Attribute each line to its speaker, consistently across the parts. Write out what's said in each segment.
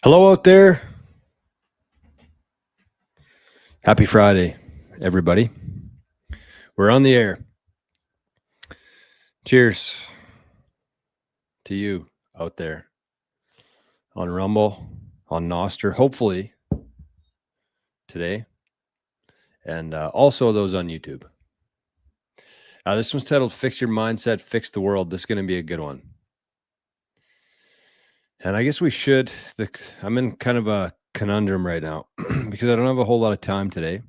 Speaker 1: Hello out there. Happy Friday, everybody. We're on the air. Cheers to you out there on Rumble, on Noster, hopefully today, and also those on YouTube. This one's titled Fix Your Mindset, Fix the World. This is going to be a good one. And I guess we should. I'm in kind of a conundrum right now because I don't have a whole lot of time today,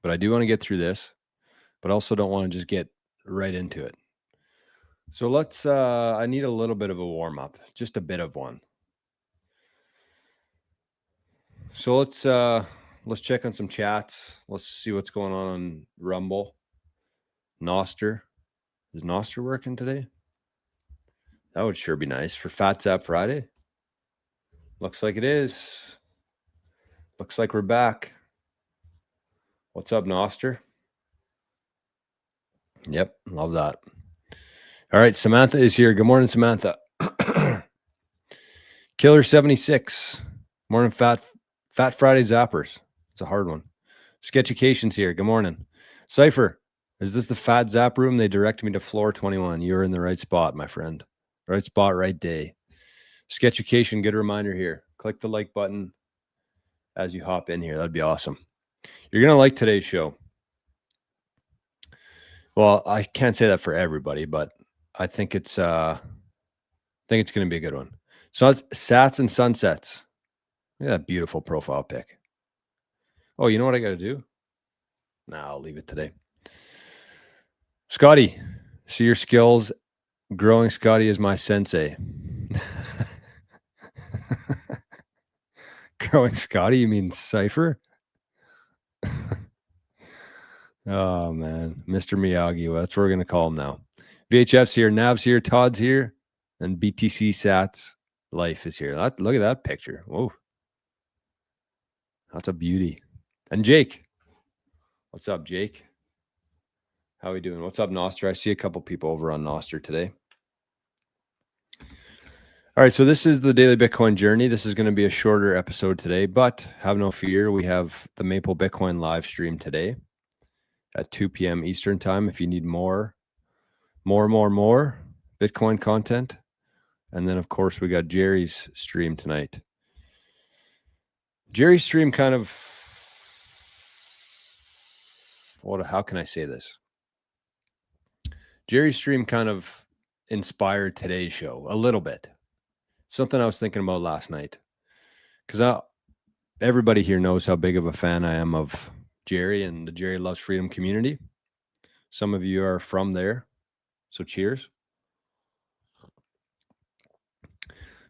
Speaker 1: but I do want to get through this, but also don't want to just get right into it. So let's, I need a little bit of a warm up, just a bit of one. So let's check on some chats. Let's see what's going on Rumble. Noster. Is Noster working today? That would sure be nice for Fat Zap Friday. Looks like it is. Looks like we're back. What's up, Noster? Yep, love that. All right, Samantha is here. Good morning, Samantha. Killer 76. Morning, Fat Friday Zappers. It's a hard one. Sketchucation's here. Good morning. Cypher, is this the Fat Zap room? They directed me to floor 21. You're in the right spot, my friend. Right spot, right day. Sketchucation, good reminder here. Click the like button as you hop in here. That'd be awesome. You're going to like today's show. Well, I can't say that for everybody, but I think it's going to be a good one. So it's Sats and Sunsets. Look at that beautiful profile pic. Oh, you know what I got to do? Nah, I'll leave it today. Scotty, see your skills growing. Scotty is my sensei. Growing Scotty, you mean Cypher? Oh, man. Mr. Miyagi. Well, that's what we're going to call him now. VHF's here. Nav's here. Todd's here. And BTC Sats Life is here. Look at that picture. Whoa. That's a beauty. And Jake. What's up, Jake? How are we doing? What's up, Noster? I see a couple people over on Noster today. All right, so this is the Daily Bitcoin Journey. This is going to be a shorter episode today, but have no fear. We have the Maple Bitcoin live stream today at 2 p.m. Eastern time. If you need more Bitcoin content. And then, of course, we got Jerry's stream tonight. Jerry's stream kind of, how can I say this? Jerry's stream kind of inspired today's show a little bit. Something I was thinking about last night. Because everybody here knows how big of a fan I am of Jerry and the Jerry Loves Freedom community. Some of you are from there. So cheers.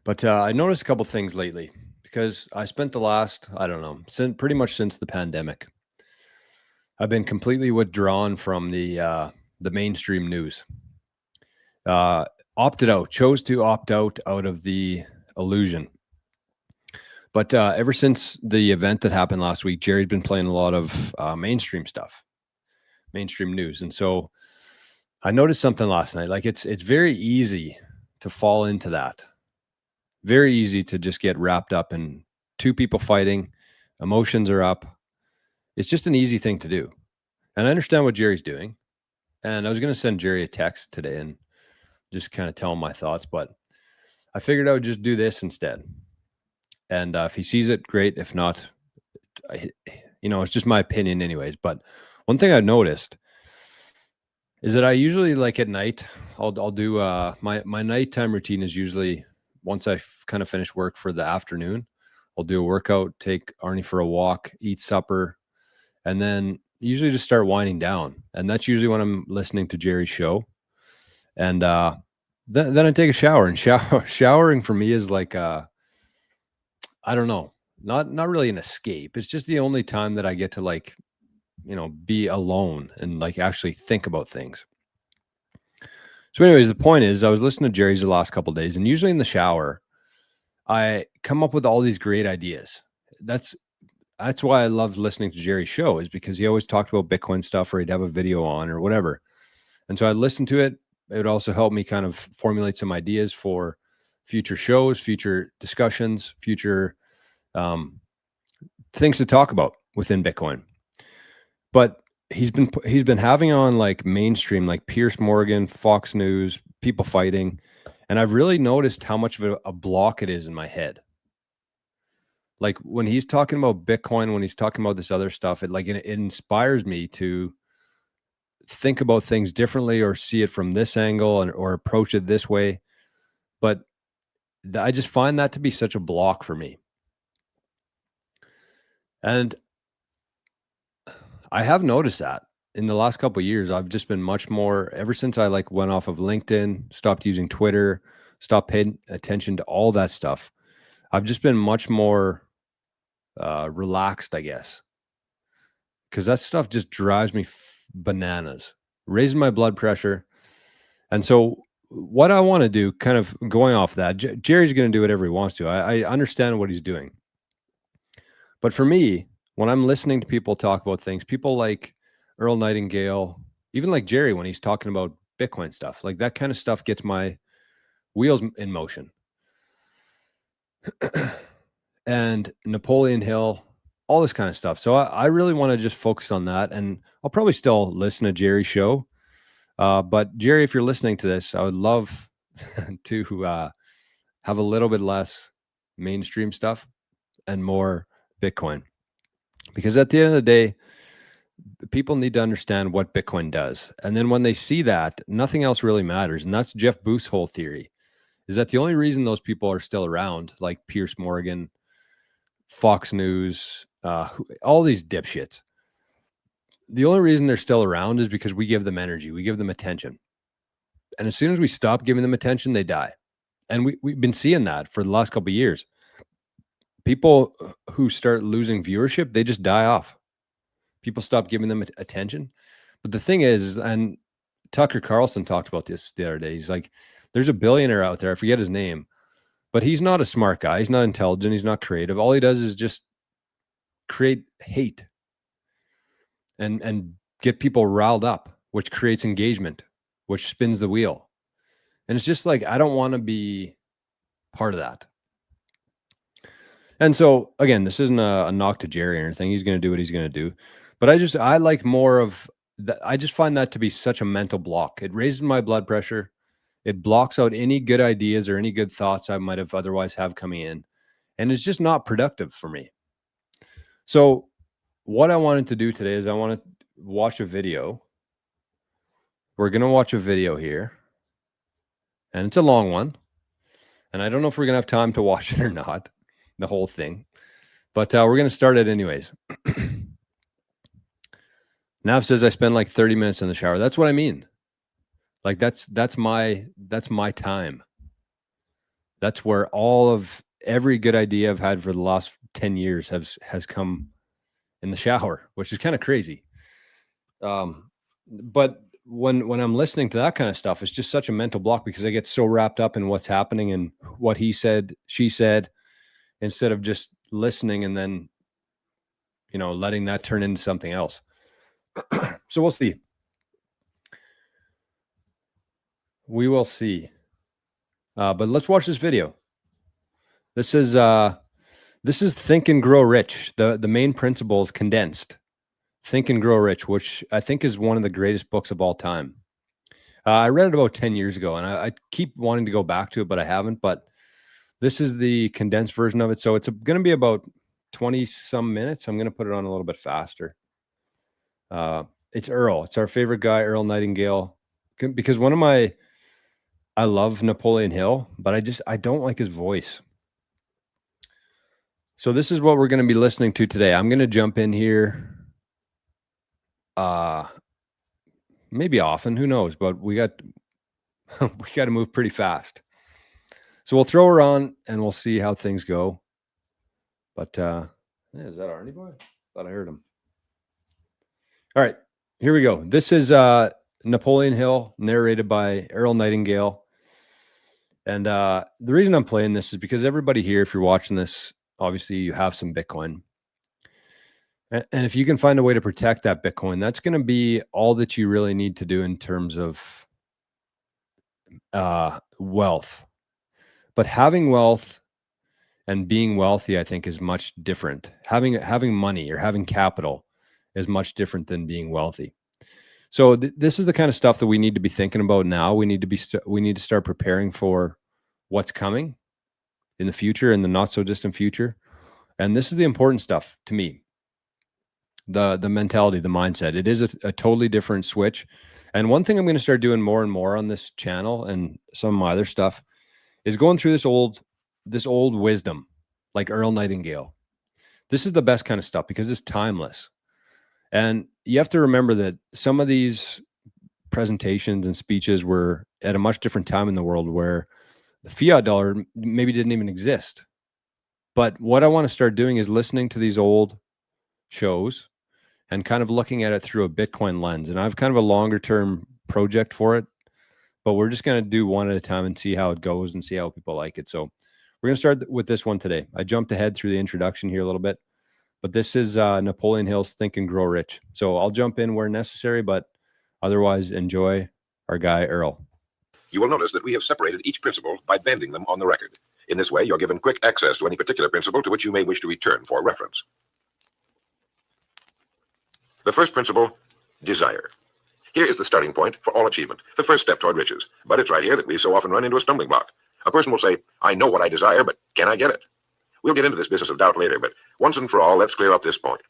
Speaker 1: But I noticed a couple things lately because I spent the last, pretty much since the pandemic, I've been completely withdrawn from the mainstream news. Chose to opt out of the illusion. But ever since the event that happened last week, Jerry's been playing a lot of mainstream stuff, mainstream news. And so I noticed something last night. Like it's very easy to fall into that. Very easy to just get wrapped up in two people fighting. Emotions are up. It's just an easy thing to do. And I understand what Jerry's doing. And I was going to send Jerry a text today and just kind of tell him my thoughts, but I figured I would just do this instead. And if he sees it, great. If not, it's just my opinion anyways. But one thing I've noticed is that I usually, like at night, I'll do my nighttime routine is usually once I kind of finish work for the afternoon, I'll do a workout, take Arnie for a walk, eat supper, and then usually just start winding down. And that's usually when I'm listening to Jerry's show. And then I take a shower. And showering for me is like I don't know, not really an escape. It's just the only time that I get to be alone and actually think about things. So anyways, the point is I was listening to Jerry's the last couple of days, and usually in the shower, I come up with all these great ideas. That's why I loved listening to Jerry's show, is because he always talked about Bitcoin stuff, or he'd have a video on or whatever. And so I listened to it. It would also help me kind of formulate some ideas for future shows, future discussions, future things to talk about within Bitcoin. But he's been having on like mainstream, like Pierce Morgan, Fox News, people fighting, and I've really noticed how much of a block it is in my head. Like when he's talking about Bitcoin, when he's talking about this other stuff, it inspires me to think about things differently or see it from this angle or approach it this way. But I just find that to be such a block for me. And I have noticed that in the last couple of years, I've just been much more, ever since I like went off of LinkedIn, stopped using Twitter, stopped paying attention to all that stuff. I've just been much more relaxed, I guess, because that stuff just drives me bananas, raising my blood pressure. And so what I want to do, kind of going off that, Jerry's going to do whatever he wants to. I understand what he's doing. But for me, when I'm listening to people talk about things, people like Earl Nightingale, even like Jerry, when he's talking about Bitcoin stuff, like that kind of stuff gets my wheels in motion. And Napoleon Hill, all this kind of stuff. So I really want to just focus on that. And I'll probably still listen to Jerry's show. But Jerry, if you're listening to this, I would love to have a little bit less mainstream stuff and more Bitcoin. Because at the end of the day, people need to understand what Bitcoin does. And then when they see that, nothing else really matters. And that's Jeff Booth's whole theory, is that the only reason those people are still around, like Pierce Morgan, Fox News, all these dipshits, the only reason they're still around is because we give them energy. We give them attention. And as soon as we stop giving them attention, they die. And we've been seeing that for the last couple of years. People who start losing viewership, they just die off. People stop giving them attention. But the thing is, and Tucker Carlson talked about this the other day. He's like, there's a billionaire out there. I forget his name, but he's not a smart guy. He's not intelligent. He's not creative. All he does is just create hate and get people riled up, which creates engagement, which spins the wheel. And it's just like, I don't want to be part of that. And so again, this isn't a knock to Jerry or anything. He's going to do what he's going to do. But I like more of that. I just find that to be such a mental block. It raises my blood pressure. It blocks out any good ideas or any good thoughts I might have otherwise have coming in. And it's just not productive for me. So what I wanted to do today is I want to watch a video. We're going to watch a video here. And it's a long one. And I don't know if we're going to have time to watch it or not, the whole thing. But we're going to start it anyways. Nav says I spend like 30 minutes in the shower. That's what I mean. Like that's my time. That's where all of every good idea I've had for the last 10 years has come in the shower, which is kind of crazy. But when I'm listening to that kind of stuff, it's just such a mental block because I get so wrapped up in what's happening and what he said, she said, instead of just listening and then, letting that turn into something else. So we'll see. We will see. But let's watch this video. This is Think and Grow Rich. The main principles condensed. Think and Grow Rich, which I think is one of the greatest books of all time. I read it about 10 years ago, and I keep wanting to go back to it, but I haven't. But this is the condensed version of it. So it's going to be about 20-some minutes. I'm going to put it on a little bit faster. It's Earl. It's our favorite guy, Earl Nightingale. Because I love Napoleon Hill, but I don't like his voice. So this is what we're going to be listening to today. I'm going to jump in here. Maybe often, who knows, but we got to move pretty fast. So we'll throw her on and we'll see how things go. But is that Arnie boy? Thought I heard him. All right, here we go. This is Napoleon Hill, narrated by Earl Nightingale. And the reason I'm playing this is because everybody here, if you're watching this, obviously you have some Bitcoin. And if you can find a way to protect that Bitcoin, that's going to be all that you really need to do in terms of wealth. But having wealth and being wealthy, I think, is much different. Having money or having capital is much different than being wealthy. So this is the kind of stuff that we need to be thinking about now. We need to start preparing for what's coming in the future, in the not so distant future. And this is the important stuff to me. The mentality, the mindset. It is a totally different switch. And one thing I'm going to start doing more and more on this channel and some of my other stuff is going through this old wisdom, like Earl Nightingale. This is the best kind of stuff because it's timeless. And you have to remember that some of these presentations and speeches were at a much different time in the world where the fiat dollar maybe didn't even exist. But what I want to start doing is listening to these old shows and kind of looking at it through a Bitcoin lens. And I have kind of a longer term project for it, but we're just going to do one at a time and see how it goes and see how people like it. So we're going to start with this one today. I jumped ahead through the introduction here a little bit, but this is Napoleon Hill's Think and Grow Rich. So I'll jump in where necessary, but otherwise enjoy our guy, Earl.
Speaker 2: You will notice that we have separated each principle by banding them on the record. In this way, you're given quick access to any particular principle to which you may wish to return for reference. The first principle, desire. Here is the starting point for all achievement, the first step toward riches. But it's right here that we so often run into a stumbling block. A person will say, I know what I desire, but can I get it? We'll get into this business of doubt later, but once and for all, let's clear up this point.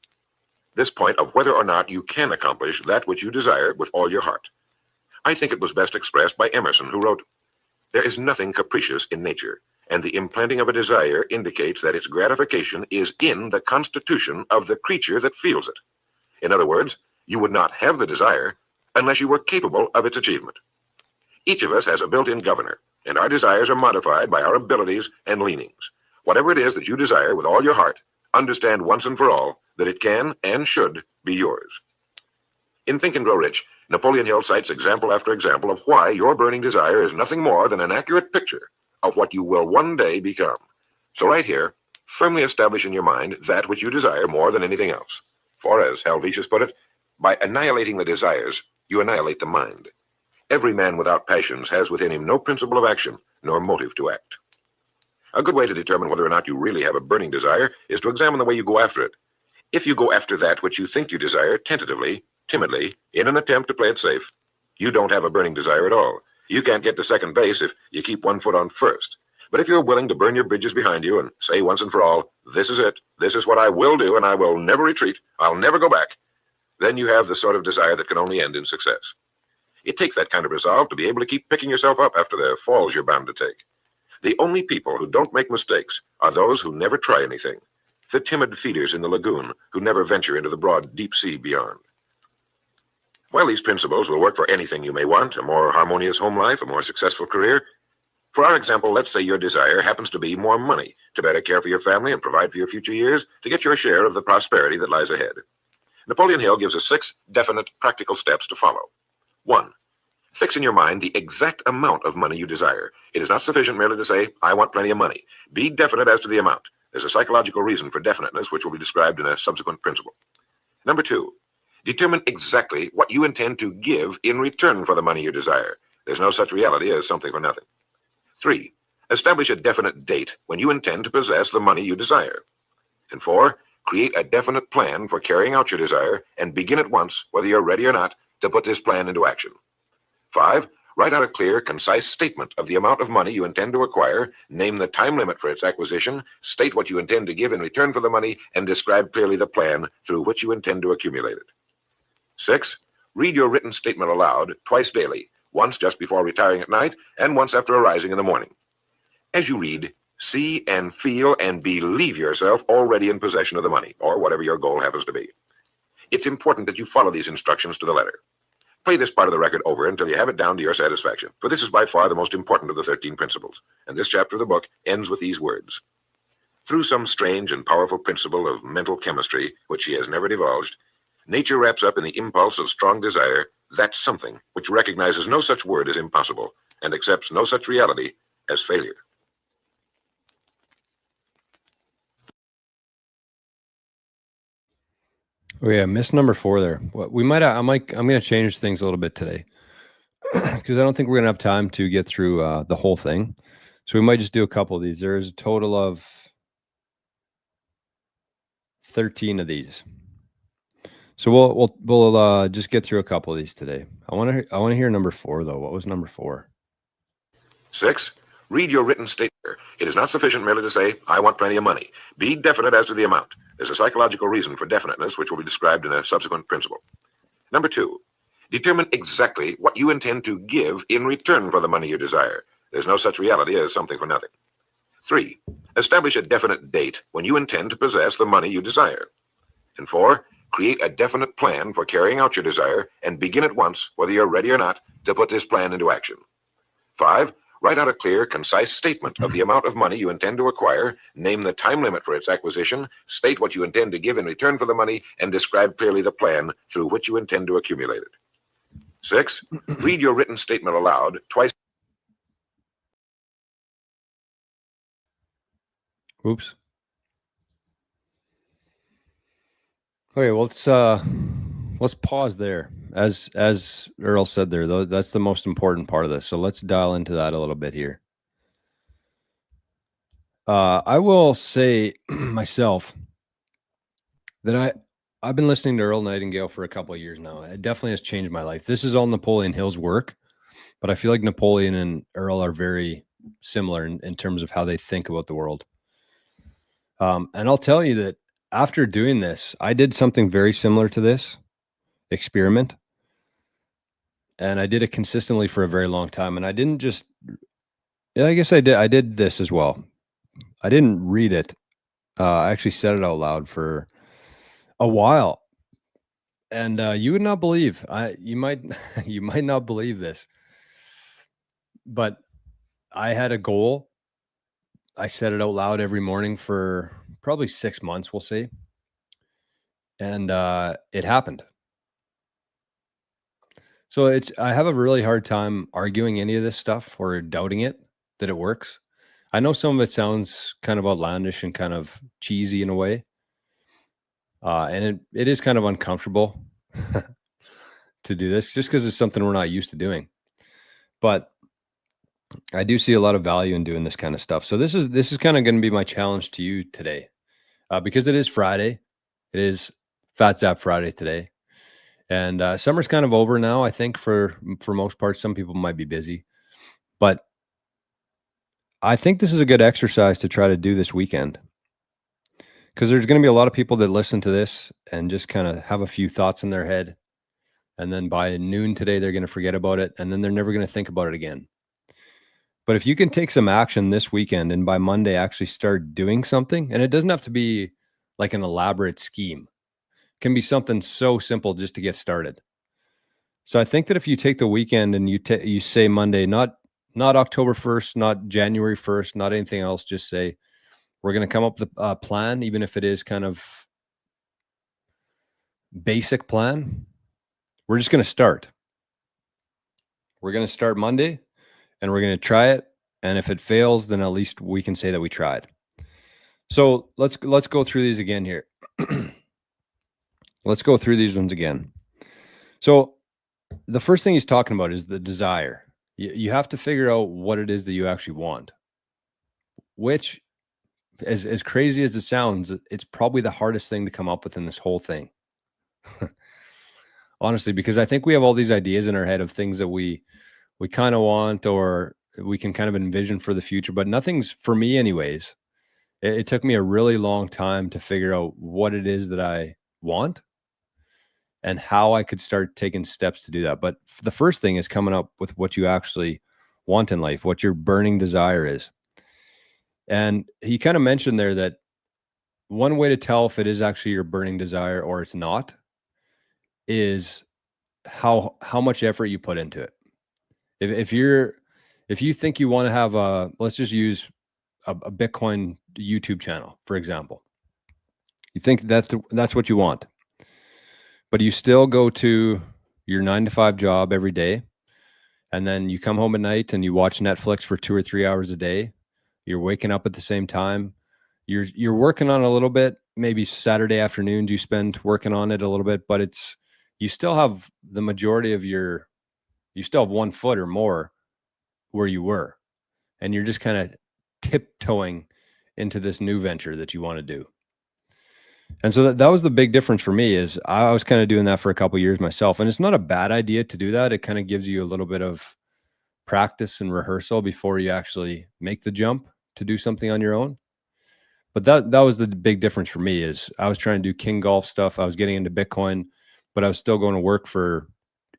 Speaker 2: This point of whether or not you can accomplish that which you desire with all your heart. I think it was best expressed by Emerson, who wrote, there is nothing capricious in nature, and the implanting of a desire indicates that its gratification is in the constitution of the creature that feels it. In other words, you would not have the desire unless you were capable of its achievement. Each of us has a built-in governor, and our desires are modified by our abilities and leanings. Whatever it is that you desire with all your heart, understand once and for all that it can and should be yours. In Think and Grow Rich, Napoleon Hill cites example after example of why your burning desire is nothing more than an accurate picture of what you will one day become. So right here, firmly establish in your mind that which you desire more than anything else. For, as Helvetius put it, by annihilating the desires, you annihilate the mind. Every man without passions has within him no principle of action, nor motive to act. A good way to determine whether or not you really have a burning desire is to examine the way you go after it. If you go after that which you think you desire tentatively, timidly, in an attempt to play it safe, you don't have a burning desire at all. You can't get to second base if you keep one foot on first. But if you're willing to burn your bridges behind you and say once and for all, this is it, this is what I will do, and I will never retreat, I'll never go back, then you have the sort of desire that can only end in success. It takes that kind of resolve to be able to keep picking yourself up after the falls you're bound to take. The only people who don't make mistakes are those who never try anything, the timid feeders in the lagoon who never venture into the broad deep sea beyond. While these principles will work for anything you may want, a more harmonious home life, a more successful career, for our example, let's say your desire happens to be more money, to better care for your family and provide for your future years, to get your share of the prosperity that lies ahead. Napoleon Hill gives us 6 definite, practical steps to follow. 1. Fix in your mind the exact amount of money you desire. It is not sufficient merely to say, I want plenty of money. Be definite as to the amount. There's a psychological reason for definiteness, which will be described in a subsequent principle. Number 2. Determine exactly what you intend to give in return for the money you desire. There's no such reality as something for nothing. 3. Establish a definite date when you intend to possess the money you desire. And 4. Create a definite plan for carrying out your desire and begin at once, whether you're ready or not, to put this plan into action. 5. Write out a clear, concise statement of the amount of money you intend to acquire, name the time limit for its acquisition, state what you intend to give in return for the money, and describe clearly the plan through which you intend to accumulate it. 6. Read your written statement aloud twice daily, once just before retiring at night and once after arising in the morning. As you read, see and feel and believe yourself already in possession of the money, or whatever your goal happens to be. It's important that you follow these instructions to the letter. Play this part of the record over until you have it down to your satisfaction, for this is by far the most important of the 13 principles, and this chapter of the book ends with these words. Through some strange and powerful principle of mental chemistry, which she has never divulged, nature wraps up in the impulse of strong desire that something which recognizes no such word as impossible and accepts no such reality as failure.
Speaker 1: Oh yeah, missed number 4 there. Well, I'm going to change things a little bit today because I don't think we're going to have time to get through the whole thing. So we might just do a couple of these. There's a total of 13 of these. So we'll just get through a couple of these today. I want to hear number 4 though. What was number 4?
Speaker 2: 6. Read your written statement. It is not sufficient merely to say, I want plenty of money. Be definite as to the amount. There's a psychological reason for definiteness, which will be described in a subsequent principle. Number 2. Determine exactly what you intend to give in return for the money you desire. There's no such reality as something for nothing. 3. Establish a definite date when you intend to possess the money you desire. And 4. Create a definite plan for carrying out your desire and begin at once, whether you're ready or not, to put this plan into action. 5. Write out a clear, concise statement of the amount of money you intend to acquire, name the time limit for its acquisition, state what you intend to give in return for the money, and describe clearly the plan through which you intend to accumulate it. 6. Read your written statement aloud twice.
Speaker 1: Oops. Okay, well, let's pause there. As Earl said there, though, that's the most important part of this. So let's dial into that a little bit here. I will say myself that I've been listening to Earl Nightingale for a couple of years now. It definitely has changed my life. This is all Napoleon Hill's work, but I feel like Napoleon and Earl are very similar in terms of how they think about the world. And I'll tell you that after doing this, I did something very similar to this experiment. And I did it consistently for a very long time. And I didn't just, yeah, I guess I did this as well. I didn't read it. I actually said it out loud for a while. And you would not believe, you might not believe this, but I had a goal. I said it out loud every morning for probably 6 months, we'll say. And it happened. So I have a really hard time arguing any of this stuff or doubting it, that it works. I know some of it sounds kind of outlandish and kind of cheesy in a way. And it is kind of uncomfortable to do this just because it's something we're not used to doing. But I do see a lot of value in doing this kind of stuff. So this is kind of going to be my challenge to you today, because it is Friday. It is Fat Zap Friday today. And summer's kind of over now, I think, for most parts. Some people might be busy. But I think this is a good exercise to try to do this weekend. Because there's going to be a lot of people that listen to this and just kind of have a few thoughts in their head. And then by noon today, they're going to forget about it. And then they're never going to think about it again. But if you can take some action this weekend and by Monday actually start doing something, and it doesn't have to be like an elaborate scheme. It can be something so simple just to get started. So I think that if you take the weekend and you say Monday, not October 1st, not January 1st, not anything else, just say, we're going to come up with a plan, even if it is kind of basic plan. We're just going to start. We're going to start Monday and we're going to try it. And if it fails, then at least we can say that we tried. So let's go through these again here. Let's go through these ones again. So the first thing he's talking about is the desire. You have to figure out what it is that you actually want, which, as crazy as it sounds, it's probably the hardest thing to come up with in this whole thing. Honestly, because I think we have all these ideas in our head of things that we kind of want or we can kind of envision for the future, but nothing's, for me anyways, it took me a really long time to figure out what it is that I want and how I could start taking steps to do that. But the first thing is coming up with what you actually want in life, what your burning desire is. And he kind of mentioned there that one way to tell if it is actually your burning desire or it's not is how much effort you put into it. If you think you want to have let's just use a Bitcoin YouTube channel, for example. You think that's what you want, but you still go to your 9-to-5 job every day, and then you come home at night and you watch Netflix for 2 or 3 hours a day. You're waking up at the same time. You're working on it a little bit. Maybe Saturday afternoons you spend working on it a little bit, but you still have the majority of you still have 1 foot or more where you were. and you're just kind of tiptoeing into this new venture that you want to do. And so that was the big difference for me, is I was kind of doing that for a couple of years myself. And it's not a bad idea to do that. It kind of gives you a little bit of practice and rehearsal before you actually make the jump to do something on your own. But that was the big difference for me, is I was trying to do King Golf stuff. I was getting into Bitcoin, but I was still going to work for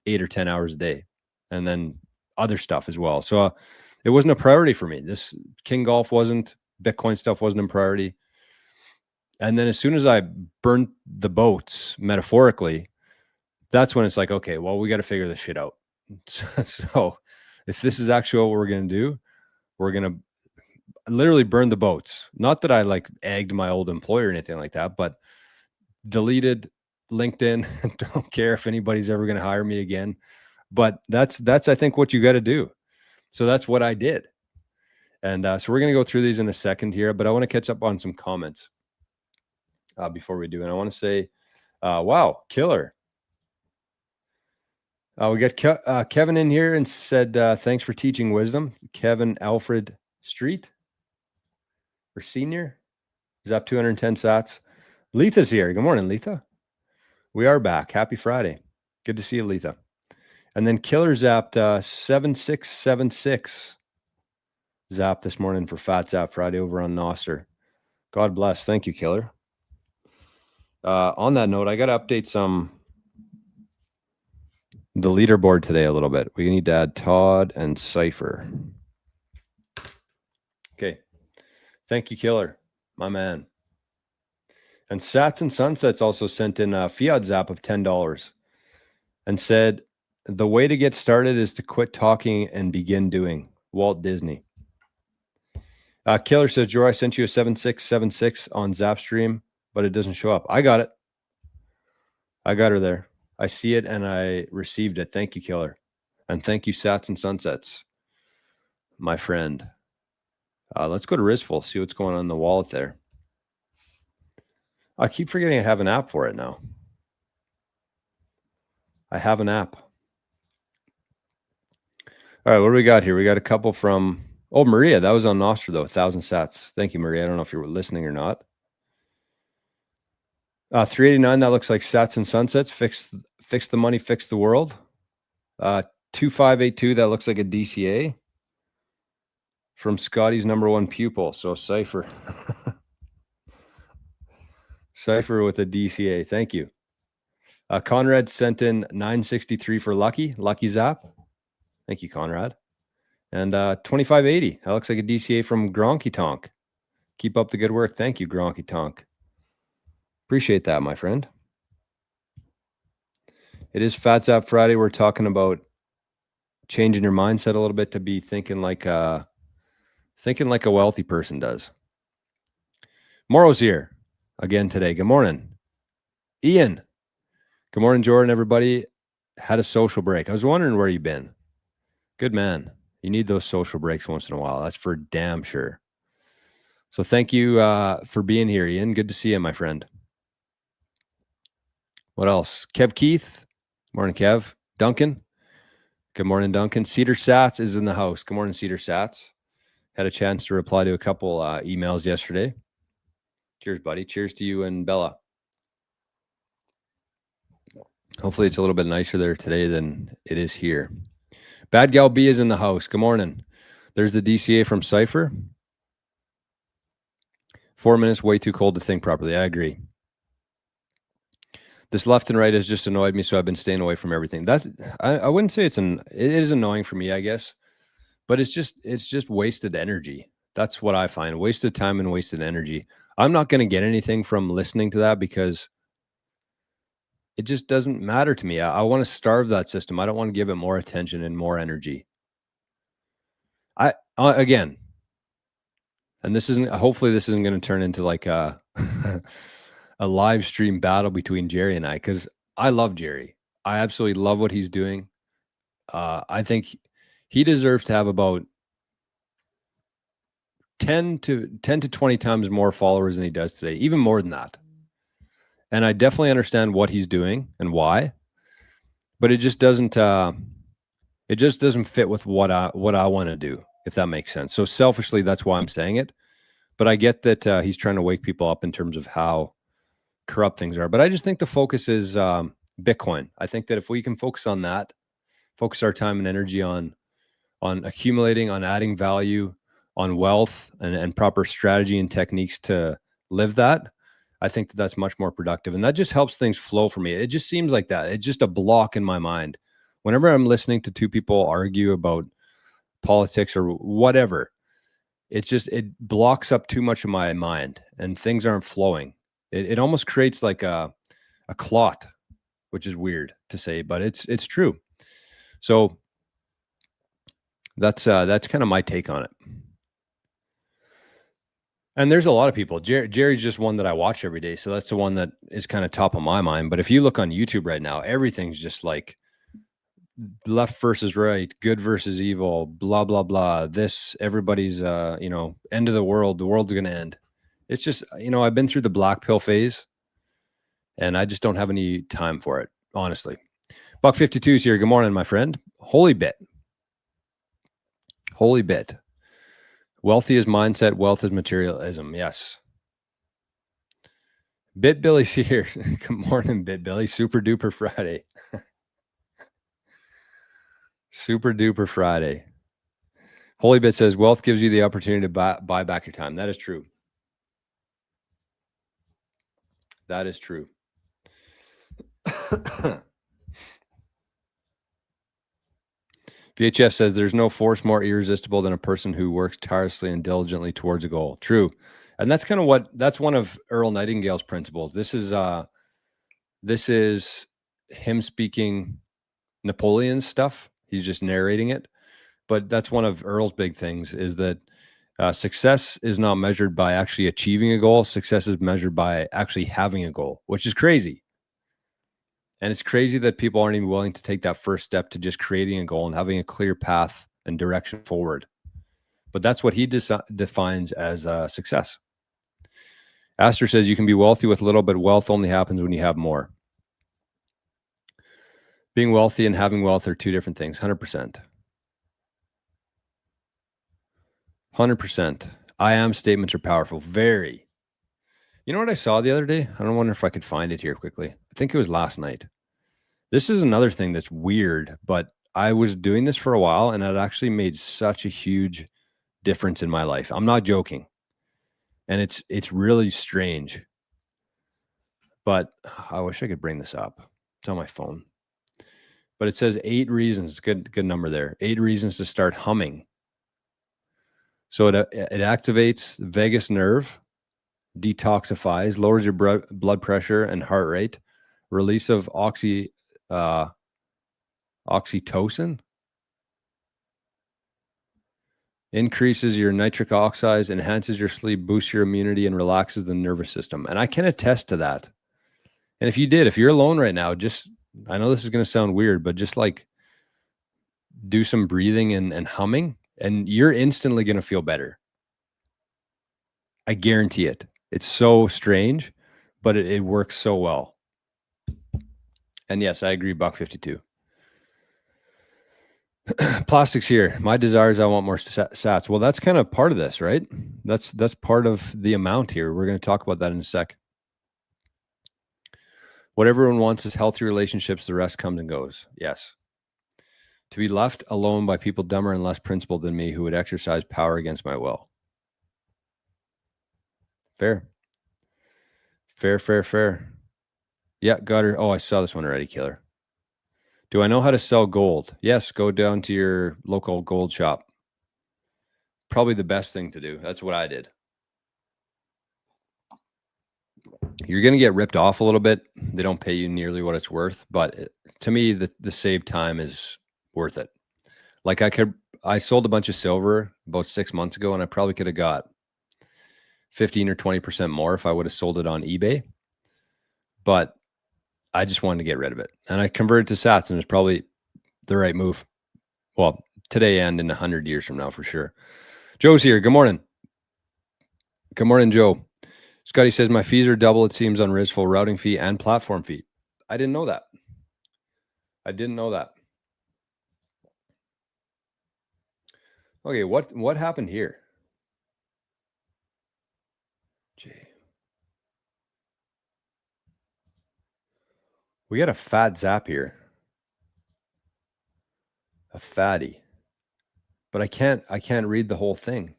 Speaker 1: 8 or 10 hours a day, and then other stuff as well. So it wasn't a priority for me. This King Golf wasn't, Bitcoin stuff wasn't a priority. And then as soon as I burnt the boats, metaphorically, that's when it's like, okay, well, we got to figure this shit out. So if this is actually what we're going to do, we're going to literally burn the boats. Not that I like egged my old employer or anything like that, but deleted LinkedIn. Don't care if anybody's ever going to hire me again. But that's I think what you got to do. So that's what I did. And so we're going to go through these in a second here, but I want to catch up on some comments before we do. And I want to say, wow, killer. We got Kevin in here and said, thanks for teaching wisdom. Kevin Alfred Street, or Senior. He's up 210 sats. Letha's here. Good morning, Letha. We are back. Happy Friday. Good to see you, Letha. And then Killer zapped 7676 zap this morning for Fat Zap Friday over on Noster. God bless. Thank you, Killer. On that note, I got to update the leaderboard today a little bit. We need to add Todd and Cypher. Okay. Thank you, Killer, my man. And Sats and Sunsets also sent in a fiat zap of $10 and said, the way to get started is to quit talking and begin doing. Walt Disney. Killer says, Joe, I sent you a 7676 on Zapstream, but it doesn't show up. I got it. I got her there. I see it and I received it. Thank you, Killer. And thank you, Sats and Sunsets, my friend. Let's go to Rizful, see what's going on in the wallet there. I keep forgetting I have an app for it now. I have an app. All right, what do we got here? We got a couple from, Maria. That was on Nostra, though, 1,000 sats. Thank you, Maria. I don't know if you were listening or not. 389, that looks like Sats and Sunsets. Fix the money, fix the world. 2582, that looks like a DCA from Scotty's #1 pupil. So Cypher. Cypher with a DCA. Thank you. Conrad sent in 963 for Lucky Zap. Thank you, Conrad. And 2580. That looks like a DCA from Gronky Tonk. Keep up the good work. Thank you, Gronky Tonk. Appreciate that, my friend. It is Fat Zap Friday. We're talking about changing your mindset a little bit to be thinking like a wealthy person does. Morrow's here again today. Good morning, Ian. Good morning, Jordan. Everybody had a social break. I was wondering where you've been. Good man. You need those social breaks once in a while. That's for damn sure. So thank you for being here, Ian. Good to see you, my friend. What else? Kev Keith. Morning, Kev. Duncan. Good morning, Duncan. Cedar Sats is in the house. Good morning, Cedar Sats. Had a chance to reply to a couple emails yesterday. Cheers, buddy. Cheers to you and Bella. Hopefully it's a little bit nicer there today than it is here. Bad Gal B is in the house. Good morning. There's the DCA from Cypher. 4 minutes, way too cold to think properly. I agree. This left and right has just annoyed me, so I've been staying away from everything. I wouldn't say it is annoying for me, I guess, but it's just wasted energy. That's what I find. Wasted time and wasted energy. I'm not going to get anything from listening to that because it just doesn't matter to me. I want to starve that system. I don't want to give it more attention and more energy. Again, and hopefully this isn't going to turn into like a live stream battle between Jerry and I, because I love Jerry. I absolutely love what he's doing. I think he deserves to have about 10 to 20 times more followers than he does today, even more than that. And I definitely understand what he's doing and why, but it just doesn't fit with what I want to do. if that makes sense. So selfishly, that's why I'm saying it. But I get that he's trying to wake people up in terms of how corrupt things are. But I just think the focus is Bitcoin. I think that if we can focus on that, focus our time and energy on accumulating, on adding value, on wealth, and proper strategy and techniques to live that, I think that that's much more productive. And that just helps things flow for me. It just seems like that. It's just a block in my mind. Whenever I'm listening to two people argue about politics or whatever, it blocks up too much of my mind and things aren't flowing. It almost creates like a clot, which is weird to say, but it's true. So that's kind of my take on it. And there's a lot of people. Jerry's just one that I watch every day, so that's the one that is kind of top of my mind. But if you look on YouTube right now, everything's just like left versus right, good versus evil, blah blah blah. This everybody's end of the world's going to end. It's just, I've been through the black pill phase, and I just don't have any time for it, honestly. Buck 52 is here. Good morning, my friend. Holy bit. Wealthy is mindset, wealth is materialism. Yes. Bit Billy's here. Good morning, Bit Billy. Super duper Friday. Super duper Friday. Holy Bit says wealth gives you the opportunity to buy back your time. That is true. That is true. VHF says there's no force more irresistible than a person who works tirelessly and diligently towards a goal. True. And that's kind of that's one of Earl Nightingale's principles. This is him speaking Napoleon stuff. He's just narrating it. But that's one of Earl's big things, is that success is not measured by actually achieving a goal. Success is measured by actually having a goal, which is crazy. And it's crazy that people aren't even willing to take that first step to just creating a goal and having a clear path and direction forward. But that's what he defines as success. Aster says you can be wealthy with little, but wealth only happens when you have more. Being wealthy and having wealth are two different things. 100%. 100%. I am statements are powerful. Very. You know what I saw the other day? I don't wonder if I could find it here quickly. I think it was last night. This is another thing that's weird, but I was doing this for a while and it actually made such a huge difference in my life. I'm not joking. And it's really strange. But I wish I could bring this up. It's on my phone. But it says 8 reasons. Good number there. 8 reasons to start humming. So it activates the vagus nerve, detoxifies, lowers your blood pressure and heart rate, release of oxytocin, increases your nitric oxides, enhances your sleep, boosts your immunity, and relaxes the nervous system. And I can attest to that. And if you're alone right now, I know this is going to sound weird, but just like do some breathing and humming, and you're instantly going to feel better. I guarantee it. It's so strange, but it works so well. And yes, I agree, Buck 52. Plastics here. My desire is I want more sats. Well, that's kind of part of this, right? That's part of the amount here. We're going to talk about that in a sec. What everyone wants is healthy relationships. The rest comes and goes. Yes. To be left alone by people dumber and less principled than me who would exercise power against my will. Fair. Yeah, got her. Oh, I saw this one already, Killer. Do I know how to sell gold? Yes, go down to your local gold shop. Probably the best thing to do. That's what I did. You're going to get ripped off a little bit. They don't pay you nearly what it's worth. But to me, the saved time is worth it. Like I sold a bunch of silver about 6 months ago, and I probably could have got 15 or 20% more if I would have sold it on eBay. But I just wanted to get rid of it. And I converted to sats, and it's probably the right move. Well, today and in 100 years from now, for sure. Joe's here. Good morning. Good morning, Joe. Scotty says, my fees are double, it seems, on Rizful routing fee and platform fee. I didn't know that. Okay, what happened here? Gee. We got a fat zap here. A fatty. But I can't read the whole thing.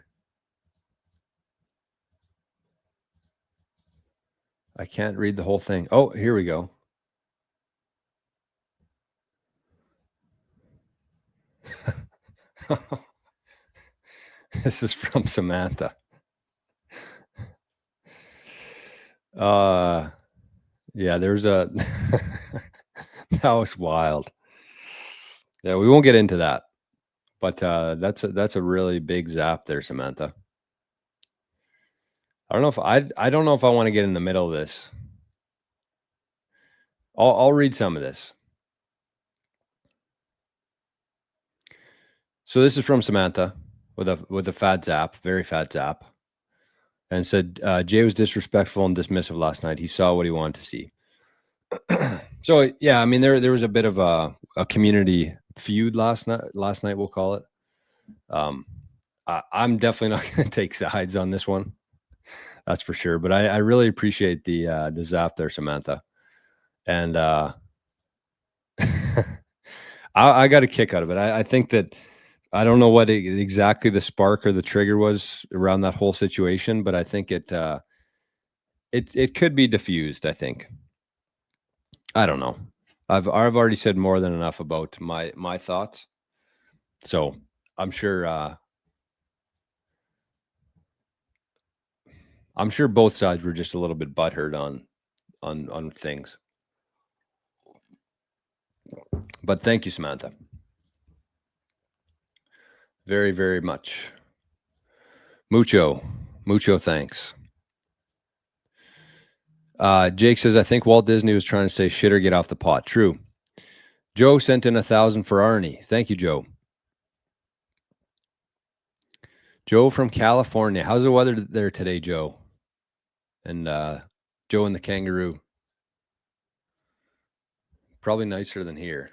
Speaker 1: I can't read the whole thing. Oh, here we go. This is from Samantha. Yeah, there's a that was wild. Yeah, we won't get into that. But that's a really big zap there, Samantha. I don't know if I don't know if I want to get in the middle of this. I'll read some of this. So this is from Samantha with a fat zap, very fat zap, and said Jay was disrespectful and dismissive last night. He saw what he wanted to see. So yeah, I mean there was a bit of a community feud last night. Last night we'll call it. I'm definitely not going to take sides on this one. That's for sure. But I really appreciate the zap there, Samantha, and I got a kick out of it. I think that I don't know what exactly the spark or the trigger was around that whole situation, but I think it could be diffused. I think. I don't know. I've already said more than enough about my thoughts, so I'm sure both sides were just a little bit butthurt on things. But thank you, Samantha. Very, very much. Mucho thanks. Jake says, I think Walt Disney was trying to say shit or get off the pot. True. Joe sent in 1,000 for Arnie. Thank you, Joe. Joe from California. How's the weather there today, Joe? And Joe and the kangaroo. Probably nicer than here.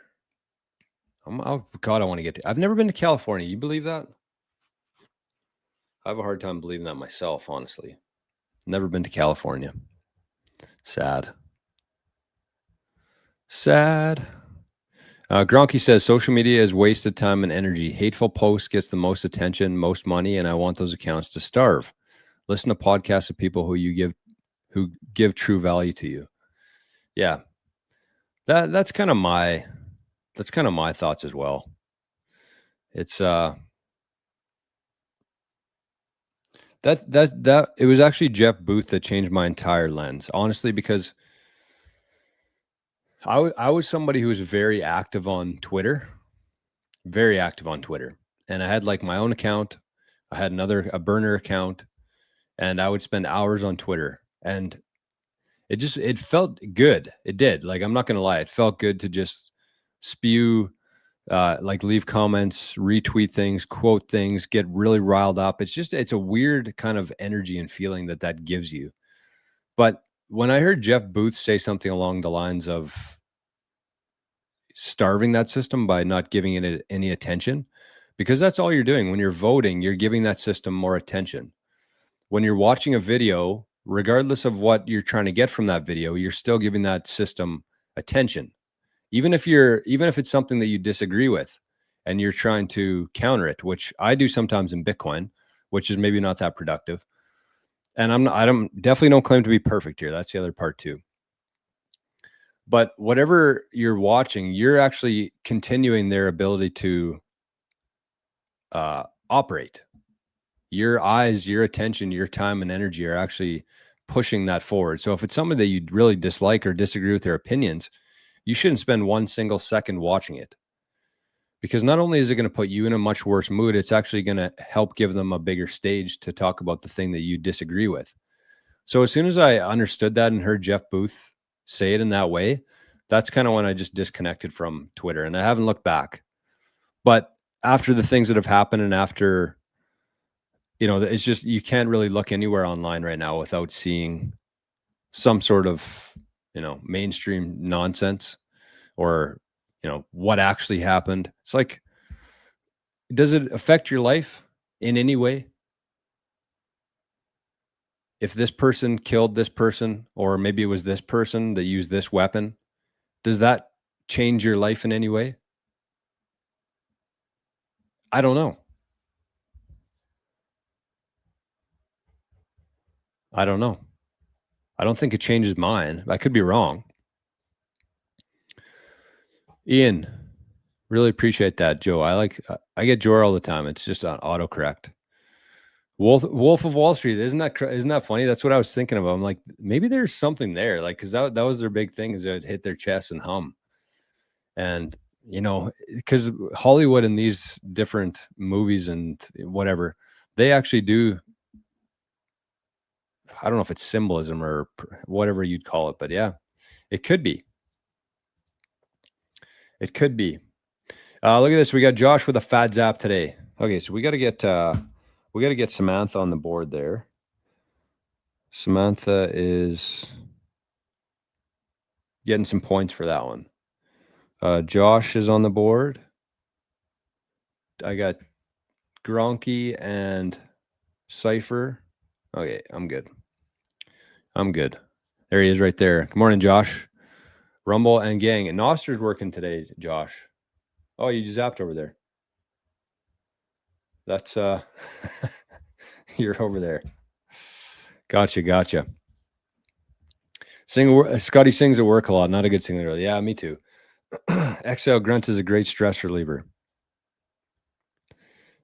Speaker 1: Oh, God, I want to get to. I've never been to California. You believe that? I have a hard time believing that myself, honestly. Never been to California. Sad. Gronky says social media is wasted time and energy. Hateful posts gets the most attention, most money, and I want those accounts to starve. Listen to podcasts of people who give true value to you. Yeah. That's kind of my thoughts as well. It's that it was actually Jeff Booth that changed my entire lens, honestly, because I was somebody who was very active on Twitter, and I had like my own account. I had a burner account, and I would spend hours on Twitter, and it felt good. It did. Like, I'm not going to lie. It felt good to just spew, like leave comments, retweet things, quote things, get really riled up. It's a weird kind of energy and feeling that gives you. But when I heard Jeff Booth say something along the lines of starving that system by not giving it any attention, because that's all you're doing when you're voting, you're giving that system more attention. When you're watching a video, regardless of what you're trying to get from that video, you're still giving that system attention. Even if it's something that you disagree with and you're trying to counter it, which I do sometimes in Bitcoin, which is maybe not that productive. And I definitely don't claim to be perfect here. That's the other part too. But whatever you're watching, you're actually continuing their ability to operate. Your eyes, your attention, your time and energy are actually pushing that forward. So if it's something that you really dislike or disagree with their opinions, you shouldn't spend one single second watching it, because not only is it going to put you in a much worse mood, it's actually going to help give them a bigger stage to talk about the thing that you disagree with. So as soon as I understood that and heard Jeff Booth say it in that way, that's kind of when I just disconnected from Twitter, and I haven't looked back. But after the things that have happened, and after, it's just, you can't really look anywhere online right now without seeing some sort of, mainstream nonsense, or, what actually happened. It's like, does it affect your life? in any way? If this person killed this person, or maybe it was this person that used this weapon, does that change your life in any way? I don't know. I don't know. I don't think it changes mine. I could be wrong. Ian, really appreciate that, Joe. I get Joe all the time. It's just on autocorrect. Wolf of Wall Street, isn't that funny? That's what I was thinking about. I'm like, maybe there's something there, like, because that was their big thing, is they'd hit their chest and hum. And because Hollywood and these different movies and whatever, they actually do. I don't know if it's symbolism or whatever you'd call it, but yeah, it could be. It could be. Look at this. We got Josh with a fad zap today. Okay, so we got to get Samantha on the board there. Samantha is getting some points for that one. Josh is on the board. I got Gronky and Cypher. Okay, I'm good. There he is right there. Good morning, Josh. Rumble and gang. And Noster's working today, Josh. Oh, you just zapped over there. That's you're over there. Gotcha. Scotty sings at work a lot. Not a good singer. Yeah, me too. XL Grunt is a great stress reliever.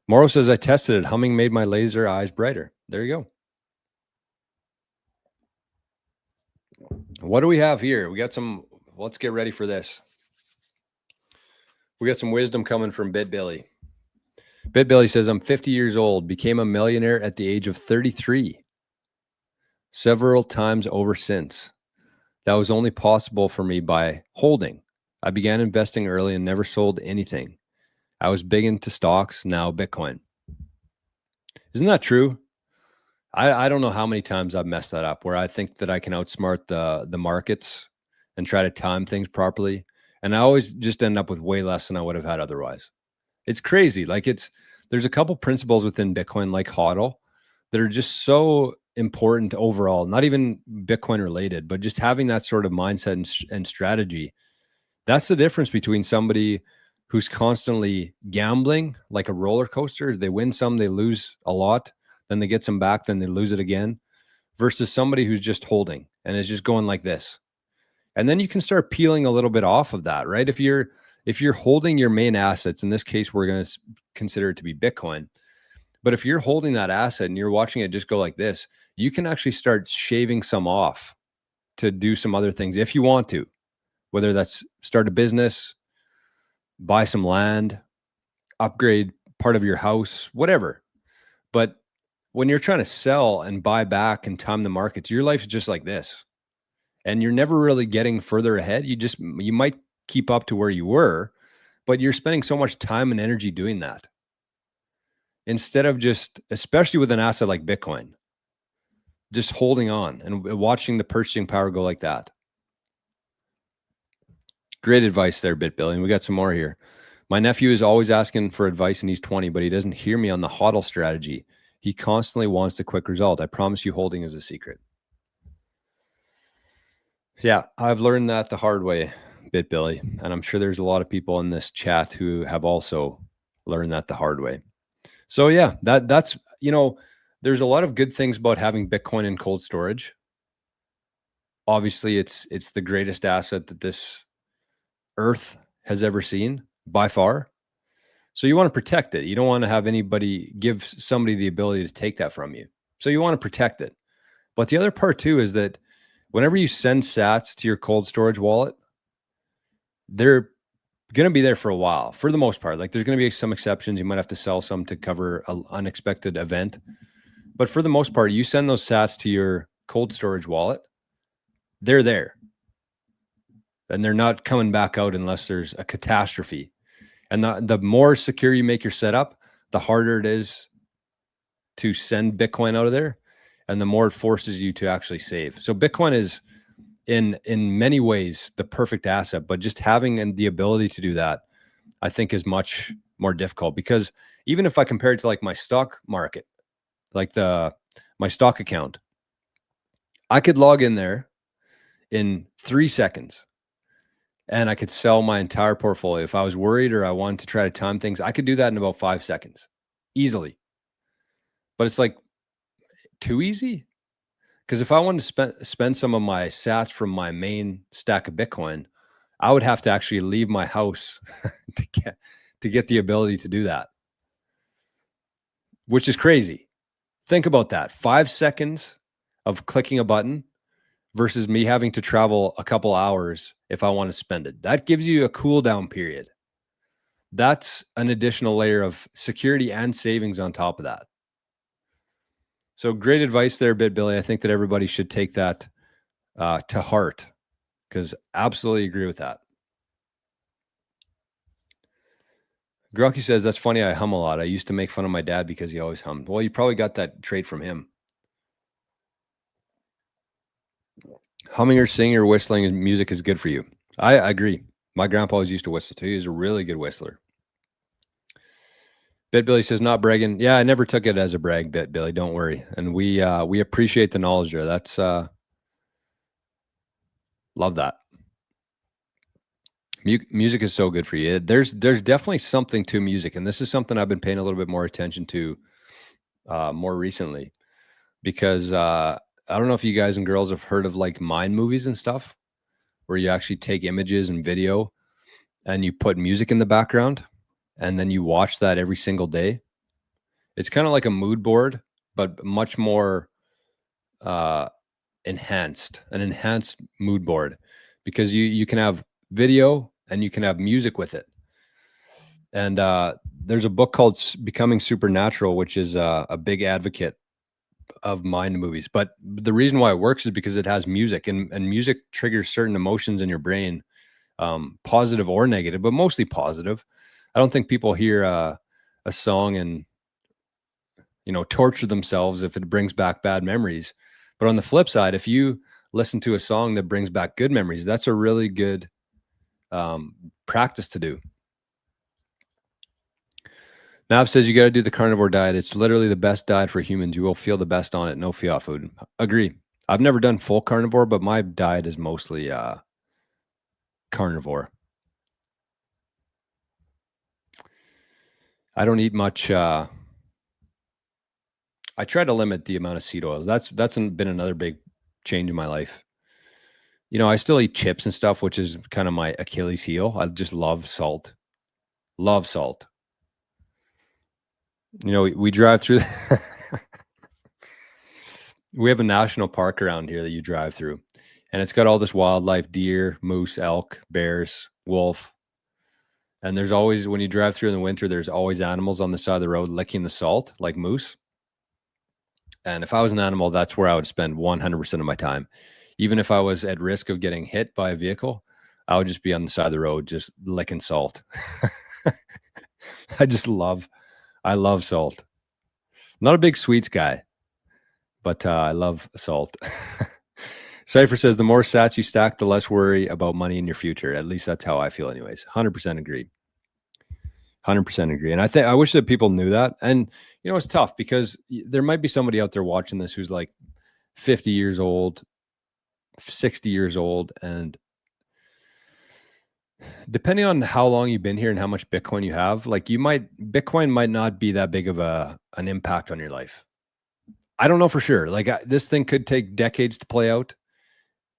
Speaker 1: Morrow says, I tested it. Humming made my laser eyes brighter. There you go. What do we have here? We got some. Let's get ready for this. We got some wisdom coming from BitBilly. BitBilly says, I'm 50 years old, became a millionaire at the age of 33. Several times over since. That was only possible for me by holding. I began investing early and never sold anything. I was big into stocks, now Bitcoin. Isn't that true? I don't know how many times I've messed that up, where I think that I can outsmart the markets and try to time things properly. And I always just end up with way less than I would have had otherwise. It's crazy. Like there's a couple principles within Bitcoin, like HODL, that are just so important overall, not even Bitcoin related, but just having that sort of mindset and strategy. That's the difference between somebody who's constantly gambling like a roller coaster. They win some, they lose a lot, then they get some back, then they lose it again, versus somebody who's just holding and is just going like this. And then you can start peeling a little bit off of that, right? If you're holding your main assets, in this case, we're going to consider it to be Bitcoin. But if you're holding that asset and you're watching it just go like this, you can actually start shaving some off to do some other things if you want to, whether that's start a business, buy some land, upgrade part of your house, whatever. But when you're trying to sell and buy back and time the markets, your life is just like this. And you're never really getting further ahead. You might keep up to where you were, but you're spending so much time and energy doing that. Instead of just, especially with an asset like Bitcoin, just holding on and watching the purchasing power go like that. Great advice there, BitBilly. And we got some more here. My nephew is always asking for advice and he's 20, but he doesn't hear me on the HODL strategy. He constantly wants the quick result. I promise you holding is a secret. Yeah, I've learned that the hard way, BitBilly. And I'm sure there's a lot of people in this chat who have also learned that the hard way. So yeah, that's, there's a lot of good things about having Bitcoin in cold storage. Obviously, it's the greatest asset that this earth has ever seen by far. So you want to protect it. You don't want to have anybody give somebody the ability to take that from you. So you want to protect it. But the other part too is that whenever you send sats to your cold storage wallet, they're going to be there for a while for the most part. Like there's going to be some exceptions. You might have to sell some to cover an unexpected event. But for the most part, you send those sats to your cold storage wallet, they're there. And they're not coming back out unless there's a catastrophe. And the more secure you make your setup, the harder it is to send Bitcoin out of there, and the more it forces you to actually save. So Bitcoin is in many ways the perfect asset, but just having the ability to do that, I think, is much more difficult, because even if I compare it to like my stock market, like my stock account, I could log in there in 3 seconds and I could sell my entire portfolio. If I was worried or I wanted to try to time things, I could do that in about 5 seconds easily. But it's like too easy. Because if I wanted to spend some of my sats from my main stack of Bitcoin, I would have to actually leave my house to get the ability to do that, which is crazy. Think about that. 5 seconds of clicking a button versus me having to travel a couple hours if I want to spend it. That gives you a cool down period. That's an additional layer of security and savings on top of that. So great advice there, Billy. I think that everybody should take that to heart, because absolutely agree with that. Grunky says, that's funny. I hum a lot. I used to make fun of my dad because he always hummed. Well, you probably got that trait from him. Humming or singing or whistling music is good for you. I agree. My grandpa always used to whistle too. He was a really good whistler. Billy says, not bragging. Yeah, I never took it as a brag, Billy. Don't worry. And we appreciate the knowledge there. That's love that. Music is so good for you. There's definitely something to music, and this is something I've been paying a little bit more attention to more recently, because I don't know if you guys and girls have heard of like mind movies and stuff, where you actually take images and video and you put music in the background and then you watch that every single day. It's kind of like a mood board, but much more enhanced, an enhanced mood board, because you can have video and you can have music with it. And there's a book called Becoming Supernatural, which is a big advocate of mind movies. But the reason why it works is because it has music, and music triggers certain emotions in your brain, positive or negative, but mostly positive. I don't think people hear a song and, torture themselves if it brings back bad memories. But on the flip side, if you listen to a song that brings back good memories, that's a really good practice to do. Nav says you got to do the carnivore diet. It's literally the best diet for humans. You will feel the best on it. No fiat food. Agree. I've never done full carnivore, but my diet is mostly carnivore. I don't eat much. I try to limit the amount of seed oils. That's been another big change in my life. I still eat chips and stuff, which is kind of my Achilles heel. I just love salt. Love salt. We drive through. We have a national park around here that you drive through, and it's got all this wildlife: deer, moose, elk, bears, wolf. And there's always, when you drive through in the winter, there's always animals on the side of the road licking the salt, like moose. And if I was an animal, that's where I would spend 100% of my time. Even if I was at risk of getting hit by a vehicle, I would just be on the side of the road, just licking salt. I love salt. Not a big sweets guy, but I love salt. Cypher says, the more sats you stack, the less worry about money in your future. At least that's how I feel anyways. 100% agree. 100% agree. And I wish that people knew that. And, it's tough, because there might be somebody out there watching this who's like 50 years old, 60 years old. And depending on how long you've been here and how much Bitcoin you have, like Bitcoin might not be that big of an impact on your life. I don't know for sure. Like this thing could take decades to play out.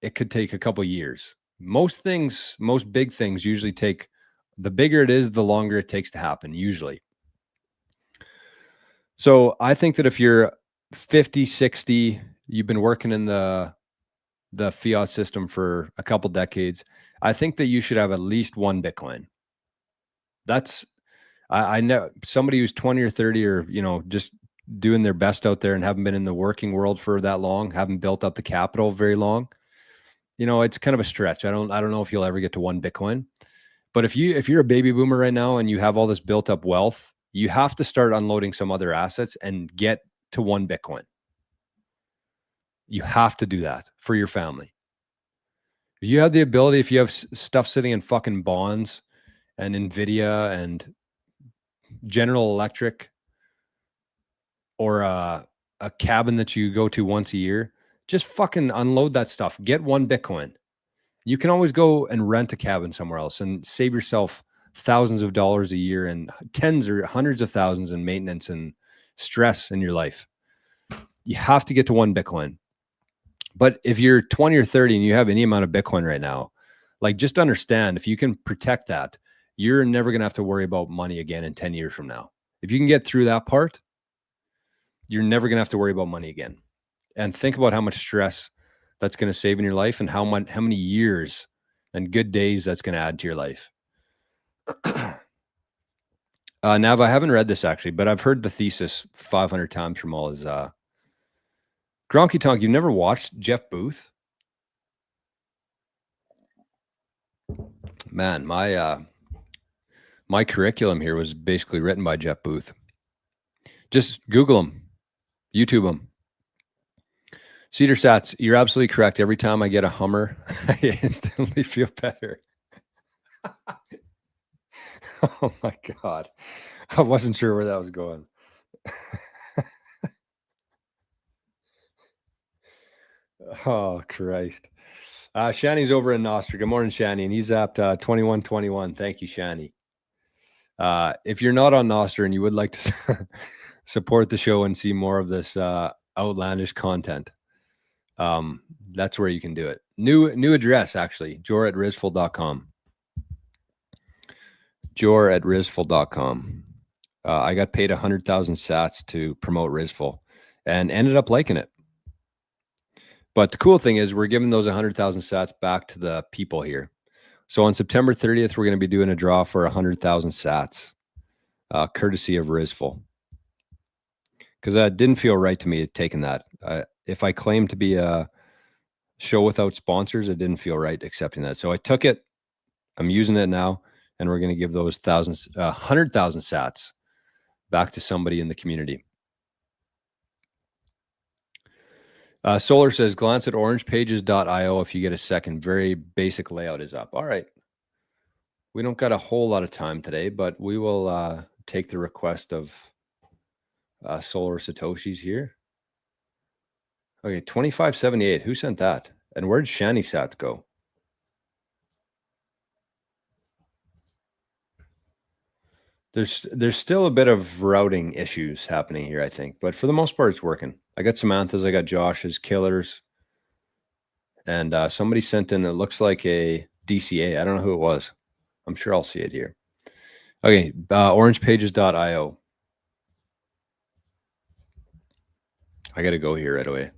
Speaker 1: It could take a couple years. Most big things usually take, the bigger it is, the longer it takes to happen, usually. So I think that if you're 50, 60, you've been working in the fiat system for a couple decades, I think that you should have at least one Bitcoin. I know somebody who's 20 or 30 or, just doing their best out there and haven't been in the working world for that long, haven't built up the capital very long. It's kind of a stretch. I don't know if you'll ever get to one Bitcoin, but if you're a baby boomer right now and you have all this built up wealth, you have to start unloading some other assets and get to one Bitcoin. You have to do that for your family. If you have the ability, if you have stuff sitting in fucking bonds and Nvidia and General Electric or a cabin that you go to once a year, just fucking unload that stuff. Get 1 Bitcoin. You can always go and rent a cabin somewhere else and save yourself thousands of dollars a year and tens or hundreds of thousands in maintenance and stress in your life. You have to get to 1 Bitcoin. But if you're 20 or 30 and you have any amount of Bitcoin right now, like, just understand, if you can protect that, you're never going to have to worry about money again in 10 years from now. If you can get through that part, you're never going to have to worry about money again. And think about how much stress that's going to save in your life and how many years and good days that's going to add to your life. Nav, I haven't read this actually, but I've heard the thesis 500 times from all his Gronky Tonk. You've never watched Jeff Booth? Man, my curriculum here was basically written by Jeff Booth. Just Google him, YouTube him. Cedar Sats, you're absolutely correct. Every time I get a Hummer, I instantly feel better. Oh my God. I wasn't sure where that was going. Oh, Christ. Shani's over in Nostra. Good morning, Shani. And he's at 2121. Thank you, Shani. If you're not on Nostra and you would like to support the show and see more of this outlandish content, that's where you can do it. New address, actually, jor@rizful.com. jor@rizful.com. I got paid 100,000 sats to promote Rizful and ended up liking it. But the cool thing is we're giving those 100,000 sats back to the people here. So on September 30th, we're going to be doing a draw for 100,000 sats, courtesy of Rizful. Because it didn't feel right to me taking that. If I claim to be a show without sponsors, it didn't feel right accepting that. So I took it. I'm using it now, and we're going to give those 100,000 sats back to somebody in the community. Solar says, glance at orangepages.io if you get a second. Very basic layout is up. All right. We don't got a whole lot of time today, but we will take the request of Solar Satoshis here. Okay, 2578. Who sent that? And where did Shani Sats go? There's still a bit of routing issues happening here, I think, but for the most part, it's working. I got Samantha's, I got Josh's, Killers, and somebody sent in, it looks like a DCA. I don't know who it was. I'm sure I'll see it here. Okay, orangepages.io. I got to go here right away.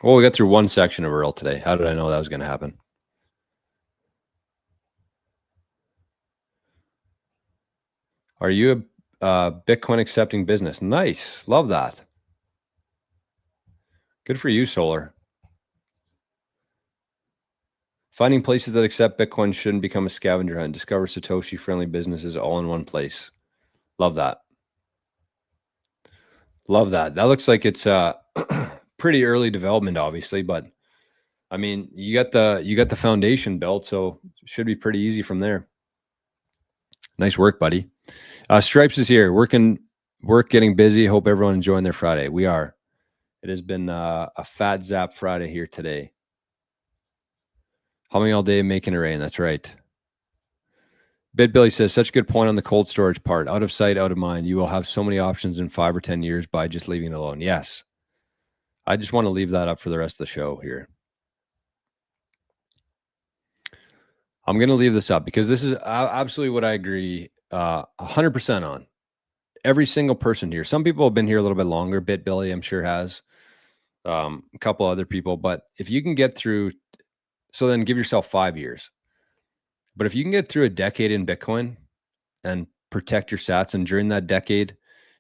Speaker 1: Well, we got through one section of Earl today. How did I know that was going to happen? Are you a Bitcoin accepting business? Nice. Love that. Good for you, Solar. Finding places that accept Bitcoin shouldn't become a scavenger hunt. Discover Satoshi-friendly businesses all in one place. Love that. Love that. That looks like it's pretty early development, obviously, but I mean, you got the foundation built, so it should be pretty easy from there. Nice work, buddy. Stripes is here. Work getting busy. Hope everyone enjoying their Friday. We are. It has been a fat zap Friday here today. Humming all day, making it rain. That's right. Bit Billy says, such a good point on the cold storage part. Out of sight, out of mind. You will have so many options in 5 or 10 years by just leaving it alone. Yes. I just want to leave that up for the rest of the show here. I'm going to leave this up because this is absolutely what I agree 100% on. Every single person here. Some people have been here a little bit longer. Bit Billy, I'm sure, has. A couple other people. But if you can get through, so then give yourself 5 years. But if you can get through a decade in Bitcoin and protect your sats, and during that decade,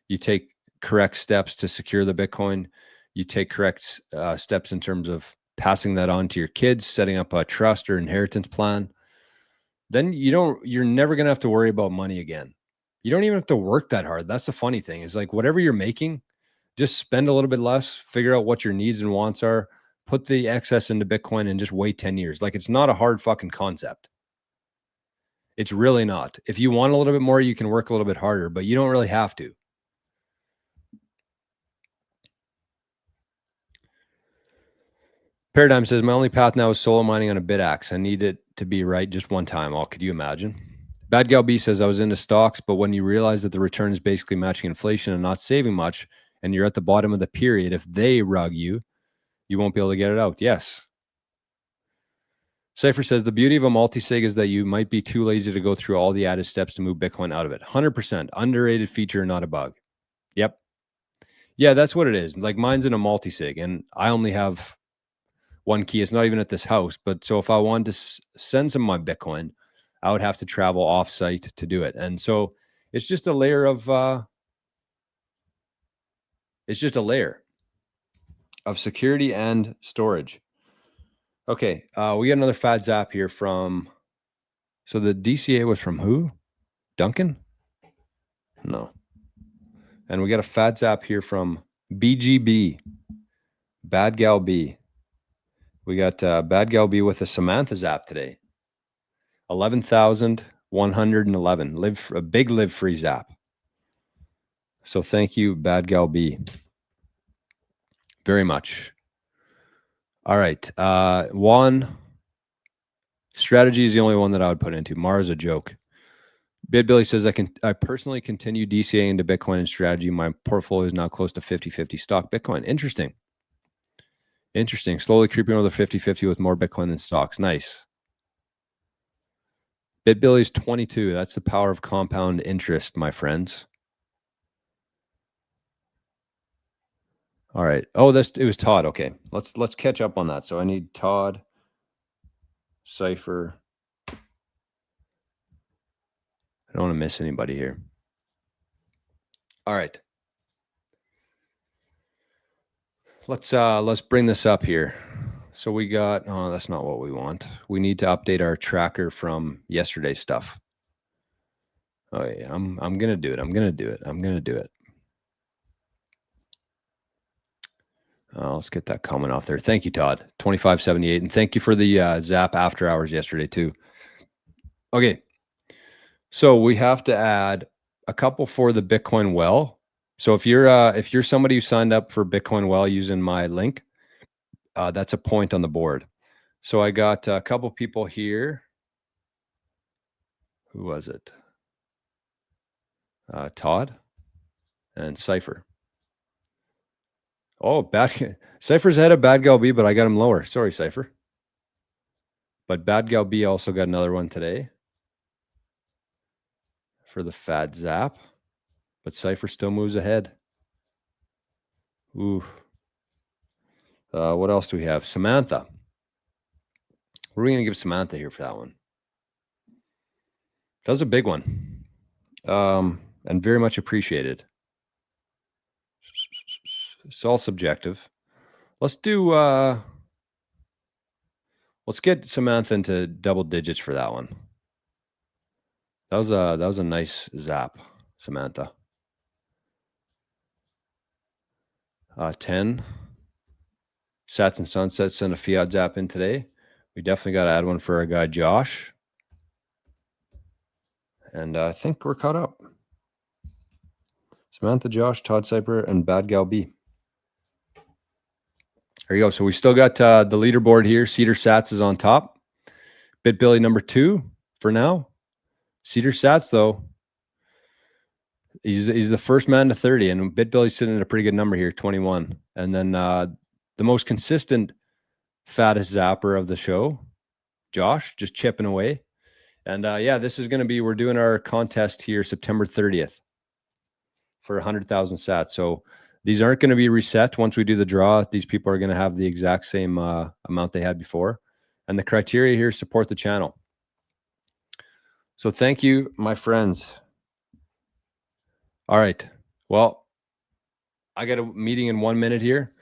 Speaker 1: you take correct steps to secure the Bitcoin, you take correct steps in terms of passing that on to your kids, setting up a trust or inheritance plan, then you're never going to have to worry about money again. You don't even have to work that hard. That's the funny thing, is like whatever you're making, just spend a little bit less, figure out what your needs and wants are, put the excess into Bitcoin and just wait 10 years. Like, it's not a hard fucking concept. It's really not. If you want a little bit more, you can work a little bit harder, but you don't really have to. Paradigm says, my only path now is solo mining on a BitAxe. I need it to be right just one time. Oh, could you imagine? Bad Gal B says, I was into stocks, but when you realize that the return is basically matching inflation and not saving much, and you're at the bottom of the period, if they rug you, you won't be able to get it out. Yes. Cypher says, the beauty of a multi-sig is that you might be too lazy to go through all the added steps to move Bitcoin out of it. 100%. Underrated feature, not a bug. Yep. Yeah, that's what it is. Like, mine's in a multi-sig, and I only have one key. It's not even at this house. But so if I wanted to send some of my Bitcoin, I would have to travel off-site to do it. And so it's just a layer of security and storage. Okay, we got another fad zap here from, so the DCA was from who? Duncan? No. And we got a fad zap here from BGB, Bad Gal B. We got Bad Gal B with a Samantha zap today. 11,111. A big live free zap. So thank you, Bad Gal B, very much. All right. Juan, strategy is the only one that I would put into. Mara's a joke. Bid Billy says, I personally continue DCA into Bitcoin and strategy. My portfolio is now close to 50-50 stock Bitcoin. Interesting. Slowly creeping over the 50-50 with more Bitcoin than stocks. Nice. Bid Billy's 22. That's the power of compound interest, my friends. All right. Oh, it was Todd. Okay. Let's catch up on that. So I need Todd, Cypher. I don't want to miss anybody here. All right. Let's bring this up here. So we got, oh, that's not what we want. We need to update our tracker from yesterday's stuff. Oh yeah, I'm gonna do it. Let's get that comment off there. Thank you, Todd. 2578. And thank you for the Zap after hours yesterday too. Okay. So we have to add a couple for the Bitcoin Well. So if you're somebody who signed up for Bitcoin Well using my link, that's a point on the board. So I got a couple people here. Who was it? Todd and Cypher. Oh, Cypher's ahead of Bad Gal B, but I got him lower. Sorry, Cypher. But Bad Gal B also got another one today for the fad zap. But Cypher still moves ahead. Ooh. What else do we have? Samantha. What are we going to give Samantha here for that one? That was a big one. And very much appreciated. It's all subjective. Let's get Samantha into double digits for that one. That was a nice zap, Samantha. 10. Sats and Sunsets sent a fiat zap in today. We definitely got to add one for our guy Josh. And I think we're caught up. Samantha, Josh, Todd Cypher, and Bad Gal B. There you go. So we still got the leaderboard here. Cedar Sats is on top. Bit Billy number 2 for now. Cedar Sats, though, he's the first man to 30, and Bit Billy's sitting at a pretty good number here, 21. And then the most consistent fattest zapper of the show, Josh, just chipping away. And yeah, this is going to be, we're doing our contest here September 30th for 100,000 sats. So these aren't going to be reset once we do the draw. These people are going to have the exact same amount they had before. And the criteria here support the channel. So thank you, my friends. All right. Well, I got a meeting in 1 minute here.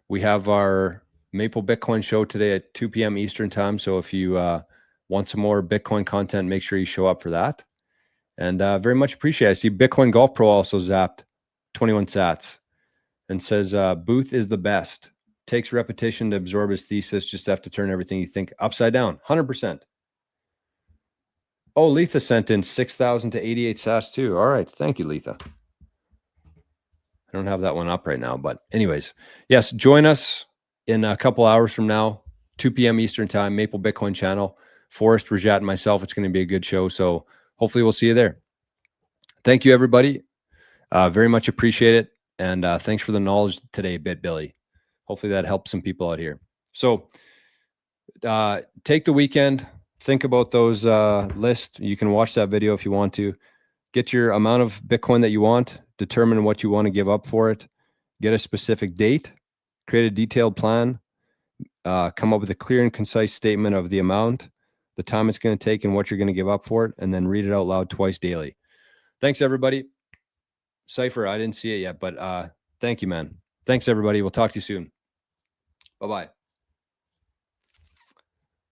Speaker 1: We have our Maple Bitcoin show today at 2 p.m. Eastern time. So if you want some more Bitcoin content, make sure you show up for that. And very much appreciate it. I see Bitcoin Golf Pro also zapped 21 sats and says, Booth is the best. takes repetition to absorb his thesis. Just have to turn everything you think upside down. 100%. Oh, Letha sent in 6,000 to 88 SAS too. All right. Thank you, Letha. I don't have that one up right now, but anyways, yes, join us in a couple hours from now, 2 p.m. Eastern time, Maple Bitcoin channel. Forrest, Rajat, and myself. It's going to be a good show. So hopefully we'll see you there. Thank you, everybody. Very much appreciate it. And thanks for the knowledge today, Billy. Hopefully that helps some people out here. So take the weekend, think about those lists. You can watch that video if you want to. Get your amount of Bitcoin that you want, determine what you want to give up for it, get a specific date, create a detailed plan, come up with a clear and concise statement of the amount, the time it's going to take, and what you're going to give up for it, and then read it out loud twice daily. Thanks, everybody. Cypher, I didn't see it yet, but thank you, man. Thanks, everybody. We'll talk to you soon. Bye-bye.